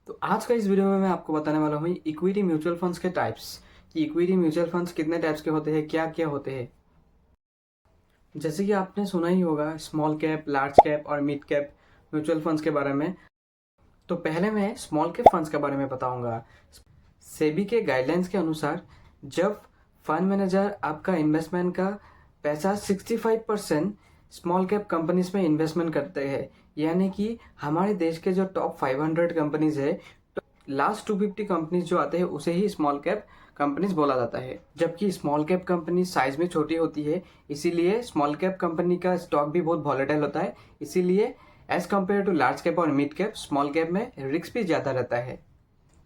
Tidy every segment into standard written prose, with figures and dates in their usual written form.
तो आज का इस वीडियो में मैं आपको बताने वाला हूँ इक्विटी म्यूचुअल फंड्स के टाइप्स कि इक्विटी म्यूचुअल फंड्स कितने टाइप्स के होते हैं, क्या क्या होते हैं। जैसे कि आपने सुना ही होगा स्मॉल कैप, लार्ज कैप और मिड कैप म्यूचुअल फंड्स के बारे में। तो पहले मैं स्मॉल कैप फंड्स के बारे में बताऊंगा। सेबी के गाइडलाइंस के अनुसार जब फंड मैनेजर आपका इन्वेस्टमेंट का पैसा 65% स्मॉल कैप कंपनीज में इन्वेस्टमेंट करते हैं, यानी कि हमारे देश के जो टॉप 500 कंपनीज है, लास्ट 250 कंपनीज जो आते हैं उसे ही स्मॉल कैप कंपनीज बोला जाता है। जबकि स्मॉल कैप कंपनी साइज में छोटी होती है, इसीलिए स्मॉल कैप कंपनी का स्टॉक भी बहुत वॉलेटाइल होता है। इसीलिए as compared to large cap और मिड कैप, स्मॉल कैप में रिस्क भी ज़्यादा रहता है।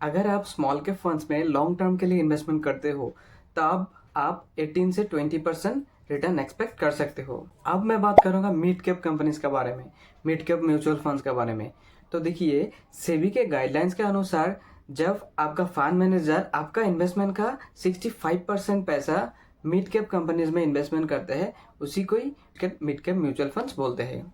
अगर आप स्मॉल कैप फंड्स में लॉन्ग टर्म के लिए इन्वेस्टमेंट करते हो तब आप 18 से 20% रिटर्न एक्सपेक्ट कर सकते हो। अब मैं बात करूंगा मिड कैप कंपनीज के बारे में, मिड कैप म्यूचुअल फंड्स के बारे में। तो देखिए, सेबी के गाइडलाइंस के अनुसार जब आपका फंड मैनेजर आपका इन्वेस्टमेंट का 65% पैसा मिड कैप कंपनीज में इन्वेस्टमेंट करते हैं, उसी को ही मिड कैप म्यूचुअल फंड्स बोलते हैं।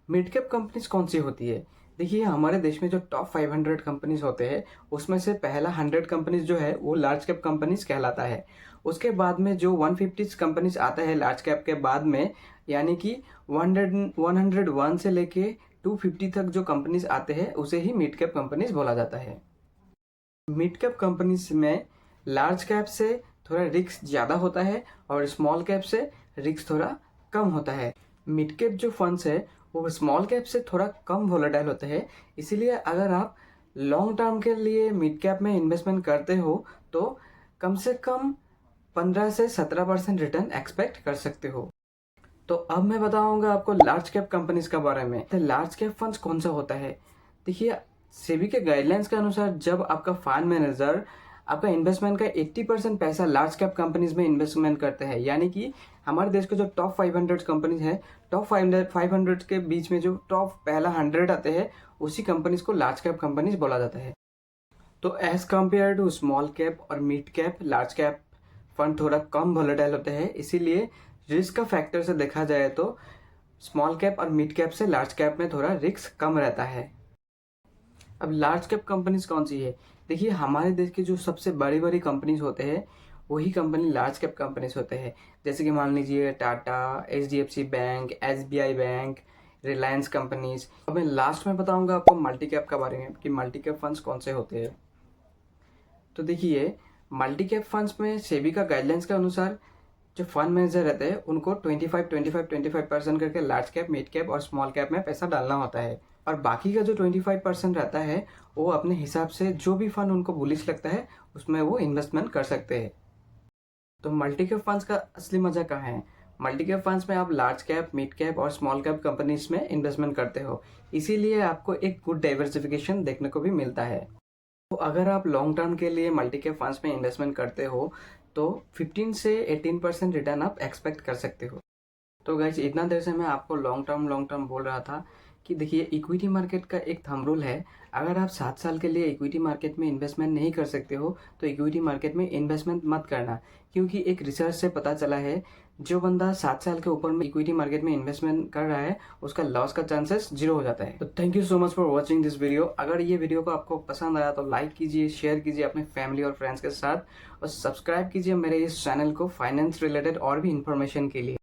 मिड कैप कंपनीज कौन सी होती है? देखिए, हमारे देश में जो टॉप 500 कंपनीज होते हैं उसमें से पहला 100 कंपनीज जो है वो लार्ज कैप कंपनीज कहलाता है। उसके बाद में जो 150 कंपनीज आता है लार्ज कैप के बाद में, यानी कि 101 से लेके 250 तक जो कंपनीज आते हैं उसे ही मिड कैप कंपनीज बोला जाता है। मिड कैप कंपनीज में लार्ज कैप से थोड़ा रिस्क ज़्यादा होता है और स्मॉल कैप से रिस्क थोड़ा कम होता है। मिड कैप जो फंड्स है वो स्मॉल कैप से थोड़ा कम वोलेटाइल होते हैं। इसीलिए अगर आप लॉन्ग टर्म के लिए मिड कैप में इन्वेस्टमेंट करते हो तो कम से कम 15 से 17% रिटर्न एक्सपेक्ट कर सकते हो। तो अब मैं बताऊंगा आपको लार्ज कैप कंपनीज के बारे में। तो लार्ज कैप फंड्स कौन सा होता है? देखिए, सेबी के गाइडलाइंस के अनुसार जब आपका फंड मैनेजर आपका इन्वेस्टमेंट का 80% पैसा लार्ज कैप कंपनीज में इन्वेस्टमेंट करते हैं, यानी कि हमारे देश के जो टॉप 500 कंपनीज है, टॉप 500 के बीच में जो टॉप पहला 100 आते हैं उसी कंपनीज को लार्ज कैप कंपनीज बोला जाता है। तो as compared to small cap और mid cap, large cap fund थोड़ा कम वोलेटाइल होते हैं। इसीलिए रिस्क का फैक्टर से देखा जाए तो स्मॉल कैप और मिड कैप से लार्ज कैप में थोड़ा रिस्क कम रहता है। अब लार्ज कैप कंपनीज कौन सी है? देखिए, हमारे देश की जो सबसे बड़ी बड़ी कंपनीज होते हैं वही कंपनी लार्ज कैप कंपनीज होते हैं। जैसे कि मान लीजिए Tata, HDFC bank, SBI bank, Reliance companies. अब मैं लास्ट में बताऊंगा आपको मल्टी कैप के बारे में कि मल्टी कैप फंड्स कौन से होते हैं। तो देखिए, मल्टी कैप फंड्स में सेबी का गाइडलाइंस के अनुसार जो फंड मैनेजर रहते हैं उनको 25-25-25% करके लार्ज कैप, मिड कैप और स्मॉल कैप में पैसा डालना होता है, और बाकी का जो 25% रहता है वो अपने हिसाब से जो भी फंड उनको बुलिश लगता है उसमें वो इन्वेस्टमेंट कर सकते हैं। तो मल्टी कैप फंड्स का असली मजा कहाँ है? मल्टी कैप फंड्स में आप लार्ज कैप, मिड कैप और स्मॉल कैप कंपनीज में इन्वेस्टमेंट करते हो, इसीलिए आपको एक गुड डाइवर्सिफिकेशन देखने को भी मिलता है। तो अगर आप लॉन्ग टर्म के लिए मल्टी कैप फंड्स में इन्वेस्टमेंट करते हो तो 15 से 18% रिटर्न आप एक्सपेक्ट कर सकते हो। तो गाइस, इतना देर से मैं आपको लॉन्ग टर्म बोल रहा था कि देखिए, इक्विटी मार्केट का एक थंब रूल है। अगर आप 7 साल के लिए इक्विटी मार्केट में इन्वेस्टमेंट नहीं कर सकते हो तो इक्विटी मार्केट में इन्वेस्टमेंट मत करना, क्योंकि एक रिसर्च से पता चला है जो बंदा 7 साल के ऊपर में इक्विटी मार्केट में इन्वेस्टमेंट कर रहा है उसका लॉस का चांसेस 0 हो जाता है। तो thank you so much for watching this video. अगर ये वीडियो को आपको पसंद आया तो लाइक कीजिए, शेयर कीजिए अपने फैमिली और फ्रेंड्स के साथ, और सब्सक्राइब कीजिए मेरे इस चैनल को फाइनेंस रिलेटेड और भी इन्फॉर्मेशन के लिए।